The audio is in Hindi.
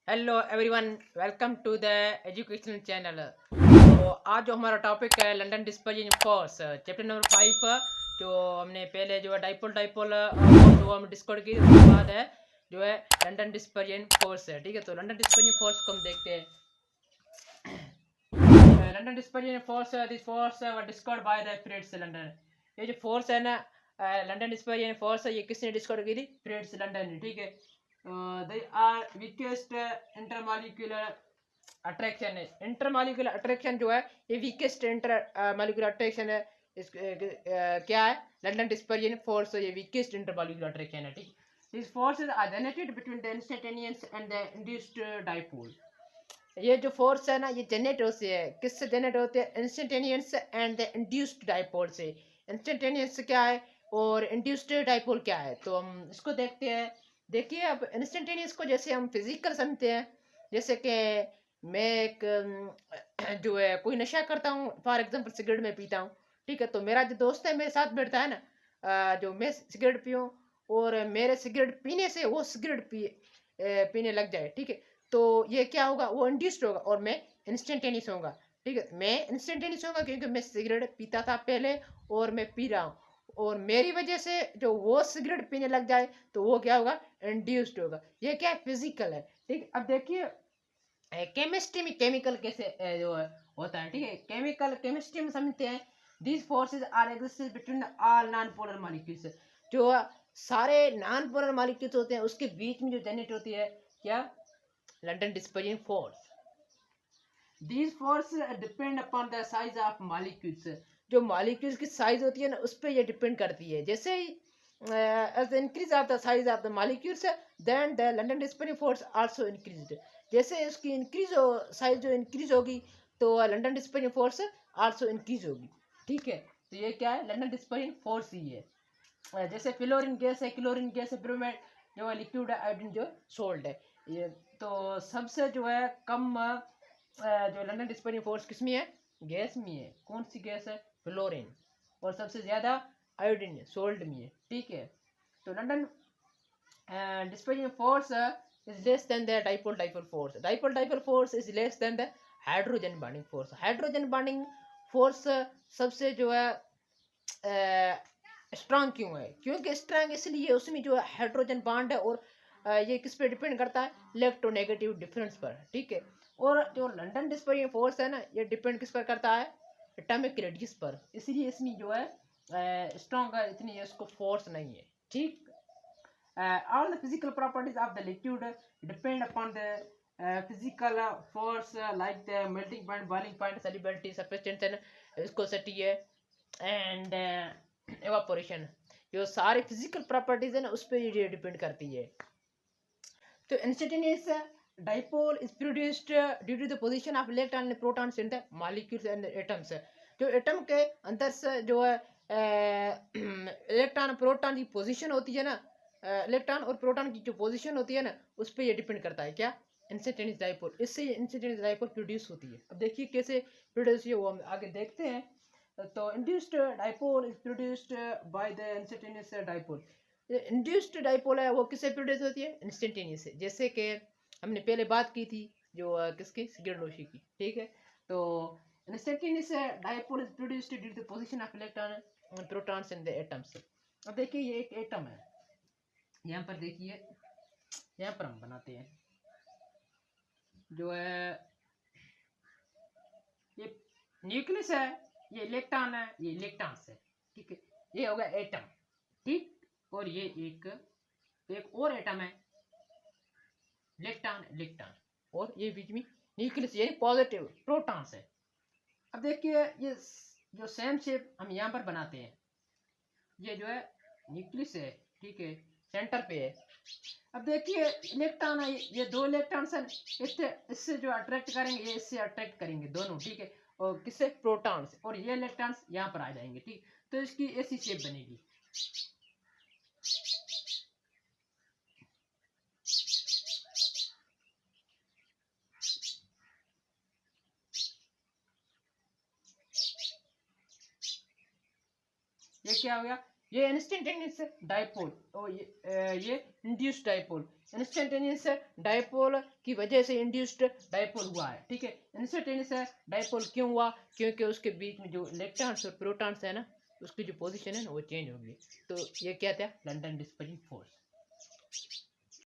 Hello everyone, welcome to the educational channel. तो आज जो हमारा टॉपिक है London dispersion force, chapter number 5। जो हमने पहले जो है डाइपोल डाइपोल जो हम डिस्कस की, उसके बाद है जो है लंदन डिस्पर्जन फोर्स है। ठीक है, तो लंदन डिस्पर्जन फोर्स को हम देखते हैं। London dispersion force, this force were discovered by the Fritz London. ये जो फोर्स है ना, लंदन डिस्पर्जन फोर्स है, ये किसने डिस्कवर की थी? फ्रिट्ज लंदन ने। ठीक है, they are weakest intermolecular attraction है। इंटरमॉलिक्यूलर अट्रैक्शन जो है, ये वीकेस्ट इंटरमॉलिक्यूलर अट्रैक्शन है। इस क्या है? लंदन डिस्पर्जन फोर्स, ये वीकेस्ट इंटरमॉलिक्यूलर अट्रैक्शन है। ठीक, this forces are generated between the instantaneous and the induced dipole. ये जो फोर्स है ना, ये जनरेट होती है, किससे जनरेट होते हैं? Instantaneous and the induced dipole से। इंस्टेंटेनियस क्या है और इंड्यूस्ड डाइपोल क्या है, तो हम इसको देखते हैं। देखिए, अब इंस्टेंटेनियस को जैसे हम फिजिकल समझते हैं, जैसे कि मैं एक जो है कोई नशा करता हूँ, फॉर एग्जांपल सिगरेट में पीता हूँ। ठीक है, तो मेरा जो दोस्त है मेरे साथ बैठता है ना, जो मैं सिगरेट पीऊँ और मेरे सिगरेट पीने से वो सिगरेट पीने लग जाए। ठीक है, तो ये क्या होगा? वो इंड्यूस्ड होगा और मैं इंस्टेंटेनियस होगा। ठीक है, मैं इंस्टेंटेनियस होगा क्योंकि मैं सिगरेट पीता था पहले और मैं पी रहा हूँ, और मेरी वजह से जो वो सिगरेट पीने लग जाए तो वो क्या होगा? इंड्यूस्ड होगा। ये क्या है? फिजिकल है। ठीक, अब देखिए केमिस्ट्री में केमिकल कैसे जो है होता है। ठीक है, केमिकल केमिस्ट्री में समझते हैं। These forces are exist between all non polar molecules. जो सारे नॉन पोलर मॉलिक्यूल्स होते हैं उसके बीच में जो जनरेट होती है, क्या? London dispersion force. These force depend upon the size of molecules. जो मॉलिक्यूल्स की साइज होती है ना, उस पर ये डिपेंड करती है। जैसे ही as the increase of the size of the molecules, then the London dispersion force also increased। जैसे उसकी इंक्रीज हो, साइज जो इंक्रीज होगी, तो London dispersion force also increase होगी। ठीक है, तो ये क्या है? लंदन डिस्पर्जन फोर्स ही है। जैसे फ्लोरीन गैस है, क्लोरीन गैस है, ब्रोमाइड जो है लिक्विड है, आयोडीन जो सोल्ट है। ये तो सबसे जो है कम जो लंदन डिस्पर्जन फोर्स किस में है? गैस में है। कौन सी गैस है? फ्लोरीन। और सबसे ज्यादा आयोडीन सोल्ट में है। ठीक है, तो London dispersion force is less than the dipole dipole force। dipole dipole force is less than the hydrogen bonding force. Hydrogen bonding force सबसे जो है स्ट्रांग क्यों है? क्योंकि स्ट्रांग इसलिए उसमें जो है हाइड्रोजन बॉन्ड है, और ये किस पे डिपेंड करता है? इलेक्ट्रोनेगेटिव डिफरेंस पर। ठीक है, और जो लंदन डिस्पर्जन फोर्स है ना, ये डिपेंड किस पर करता है? एटॉमिक रेडियस पर। इसलिए इसमें जो है स्ट्रांग है, इतनी इसको फोर्स नहीं है। ठीक, all the physical properties of the liquid depend upon the physical force, like the melting point, boiling point, solubility, substance and viscosity and evaporation। जो सारे फिजिकल प्रॉपर्टीज है ना, उस पर ये डिपेंड करती है। तो instantaneous dipole is produced due to the position of electron and protons in the molecules and atoms. जो एटम के अंदर से जो है इलेक्ट्रॉन प्रोटॉन की पोजीशन होती है ना, इलेक्ट्रॉन और प्रोटॉन की जो पोजीशन होती है ना, उस पर ये डिपेंड करता है। क्या? Instantaneous dipole. इससे इंस्टेंटेनियस डाइपोल प्रोड्यूस होती है। अब देखिए कैसे प्रोड्यूस हुई, वो हम आगे देखते हैं। तो induced dipole is produced by the instantaneous dipole. Induced dipole है, वो किससे प्रोड्यूस होती है? इंस्टेंटेनियस से। जैसे कि हमने पहले बात की थी जो किसकी? सिगरेट की। ठीक है, तो instantaneous dipole is produced due to position of electron protons in the atoms. अब देखिए ये एक एटम है, यहाँ पर देखिए, यहाँ पर हम बनाते हैं जो है ये न्यूक्लियस है, ये इलेक्ट्रॉन है, ये इलेक्ट्रॉन्स है। ठीक है, ये होगा एटम। ठीक, और ये एक और एटम है, इलेक्ट्रॉन इलेक्ट्रॉन, और ये बीच में न्यूक्लियस, ये पॉजिटिव प्रोटॉन्स है। अब देखिए ये जो सेम शेप हम यहाँ पर बनाते हैं, ये जो है न्यूक्लियस है। ठीक है, सेंटर पे है। अब देखिए इलेक्ट्रॉन है, ये दो इलेक्ट्रॉन है, इससे जो अट्रैक्ट करेंगे, ये इससे अट्रैक्ट करेंगे दोनों। ठीक है, और किससे? प्रोटॉन से। और ये इलेक्ट्रॉन यहाँ पर आ जाएंगे। ठीक, तो इसकी ऐसी शेप बनेगी। ये क्या हो गया? ये इंस्टेंटेनियस डाइपोल और ये इंड्यूस्ड डाइपोल। इंस्टेंटेनियस डायपोल की वजह से इंड्यूस्ड डायपोल हुआ है, ठीक है। इंस्टेंटेनियस डायपोल क्यों हुआ? क्योंकि उसके बीच में जो इलेक्ट्रॉन्स और प्रोटॉन्स है ना, उसकी जो पोजीशन है ना वो चेंज हो गई। तो ये क्या था? London dispersion force.